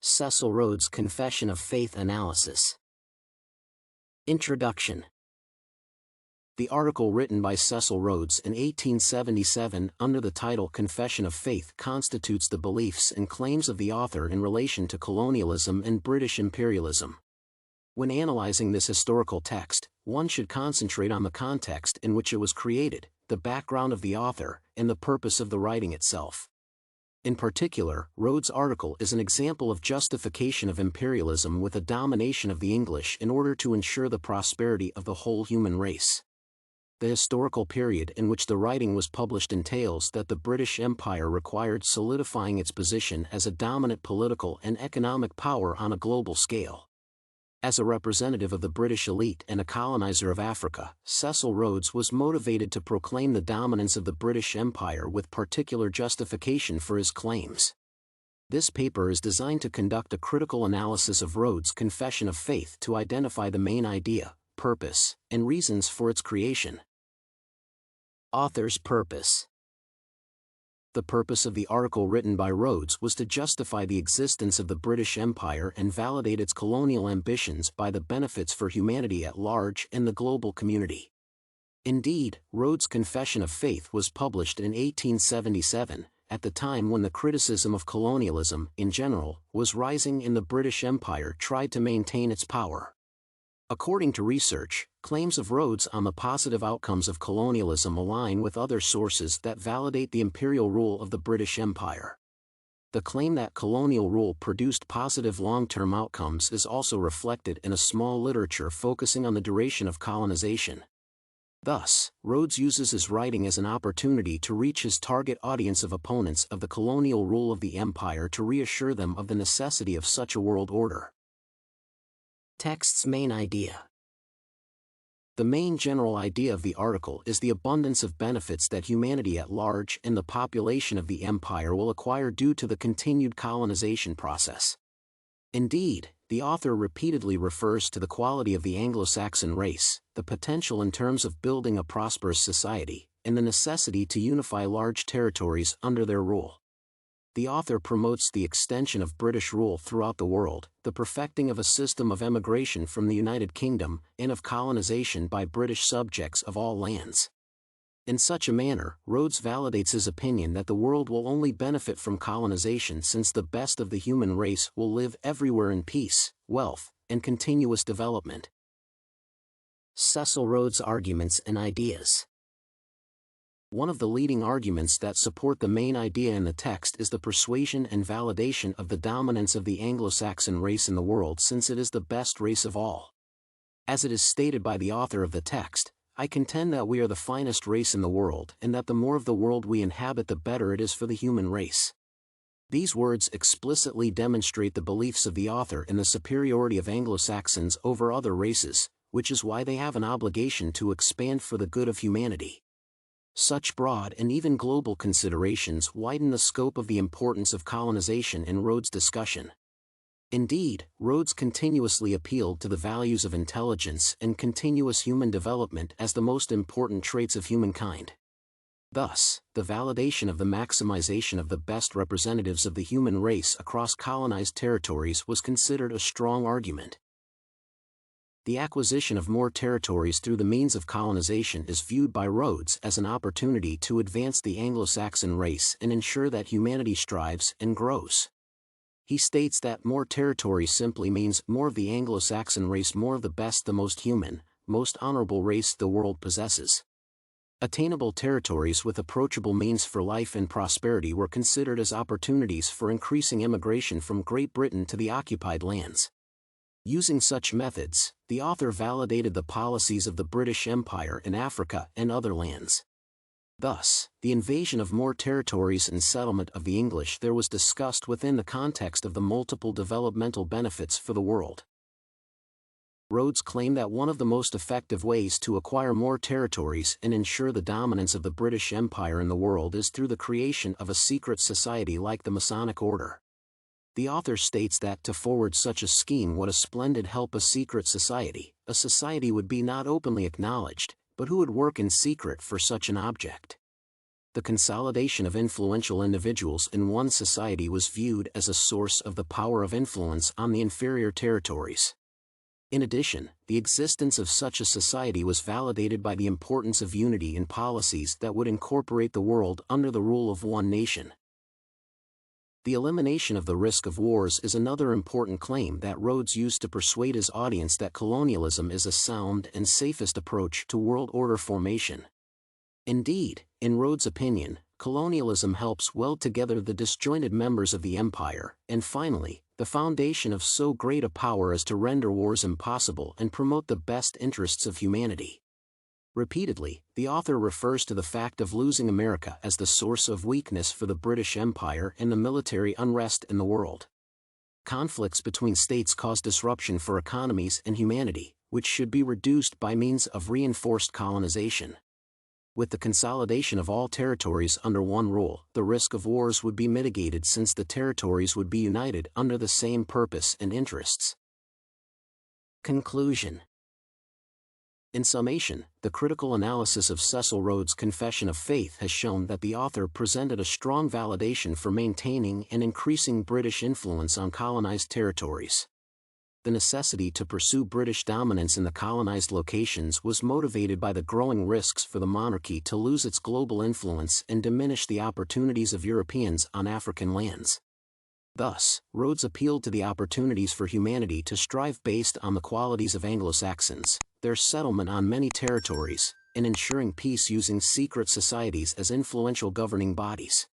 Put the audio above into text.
Cecil Rhodes' Confession of Faith Analysis. Introduction. The article written by Cecil Rhodes in 1877 under the title Confession of Faith constitutes the beliefs and claims of the author in relation to colonialism and British imperialism. When analyzing this historical text, one should concentrate on the context in which it was created, the background of the author, and the purpose of the writing itself. In particular, Rhodes' article is an example of justification of imperialism with a domination of the English in order to ensure the prosperity of the whole human race. The historical period in which the writing was published entails that the British Empire required solidifying its position as a dominant political and economic power on a global scale. As a representative of the British elite and a colonizer of Africa, Cecil Rhodes was motivated to proclaim the dominance of the British Empire with particular justification for his claims. This paper is designed to conduct a critical analysis of Rhodes' Confession of Faith to identify the main idea, purpose, and reasons for its creation. Author's purpose. The purpose of the article written by Rhodes was to justify the existence of the British Empire and validate its colonial ambitions by the benefits for humanity at large and the global community. Indeed, Rhodes' Confession of Faith was published in 1877, at the time when the criticism of colonialism, in general, was rising and the British Empire tried to maintain its power. According to research, claims of Rhodes on the positive outcomes of colonialism align with other sources that validate the imperial rule of the British Empire. The claim that colonial rule produced positive long-term outcomes is also reflected in a small literature focusing on the duration of colonization. Thus, Rhodes uses his writing as an opportunity to reach his target audience of opponents of the colonial rule of the empire to reassure them of the necessity of such a world order. Text's main idea. The main general idea of the article is the abundance of benefits that humanity at large and the population of the empire will acquire due to the continued colonization process. Indeed, the author repeatedly refers to the quality of the Anglo-Saxon race, the potential in terms of building a prosperous society, and the necessity to unify large territories under their rule. The author promotes the extension of British rule throughout the world, the perfecting of a system of emigration from the United Kingdom, and of colonization by British subjects of all lands. In such a manner, Rhodes validates his opinion that the world will only benefit from colonization since the best of the human race will live everywhere in peace, wealth, and continuous development. Cecil Rhodes' arguments and ideas. One of the leading arguments that support the main idea in the text is the persuasion and validation of the dominance of the Anglo-Saxon race in the world since it is the best race of all. As it is stated by the author of the text, I contend that we are the finest race in the world and that the more of the world we inhabit the better it is for the human race. These words explicitly demonstrate the beliefs of the author in the superiority of Anglo-Saxons over other races, which is why they have an obligation to expand for the good of humanity. Such broad and even global considerations widen the scope of the importance of colonization in Rhodes' discussion. Indeed, Rhodes continuously appealed to the values of intelligence and continuous human development as the most important traits of humankind. Thus, the validation of the maximization of the best representatives of the human race across colonized territories was considered a strong argument. The acquisition of more territories through the means of colonization is viewed by Rhodes as an opportunity to advance the Anglo-Saxon race and ensure that humanity strives and grows. He states that more territories simply means more of the Anglo-Saxon race, more of the best, the most human, most honorable race the world possesses. Attainable territories with approachable means for life and prosperity were considered as opportunities for increasing immigration from Great Britain to the occupied lands. Using such methods, the author validated the policies of the British Empire in Africa and other lands. Thus, the invasion of more territories and settlement of the English there was discussed within the context of the multiple developmental benefits for the world. Rhodes claimed that one of the most effective ways to acquire more territories and ensure the dominance of the British Empire in the world is through the creation of a secret society like the Masonic Order. The author states that to forward such a scheme what a splendid help a secret society would be not openly acknowledged, but who would work in secret for such an object. the consolidation of influential individuals in one society was viewed as a source of the power of influence on the inferior territories. In addition, the existence of such a society was validated by the importance of unity in policies that would incorporate the world under the rule of one nation. The elimination of the risk of wars is another important claim that Rhodes used to persuade his audience that colonialism is a sound and safest approach to world order formation. Indeed, in Rhodes' opinion, colonialism helps weld together the disjointed members of the empire, and finally, the foundation of so great a power as to render wars impossible and promote the best interests of humanity. Repeatedly, the author refers to the fact of losing America as the source of weakness for the British Empire and the military unrest in the world. Conflicts between states cause disruption for economies and humanity, which should be reduced by means of reinforced colonization. With the consolidation of all territories under one rule, the risk of wars would be mitigated since the territories would be united under the same purpose and interests. Conclusion. In summation, the critical analysis of Cecil Rhodes' Confession of Faith has shown that the author presented a strong validation for maintaining and increasing British influence on colonized territories. The necessity to pursue British dominance in the colonized locations was motivated by the growing risks for the monarchy to lose its global influence and diminish the opportunities of Europeans on African lands. Thus, Rhodes appealed to the opportunities for humanity to strive based on the qualities of Anglo-Saxons, their settlement on many territories, and ensuring peace using secret societies as influential governing bodies.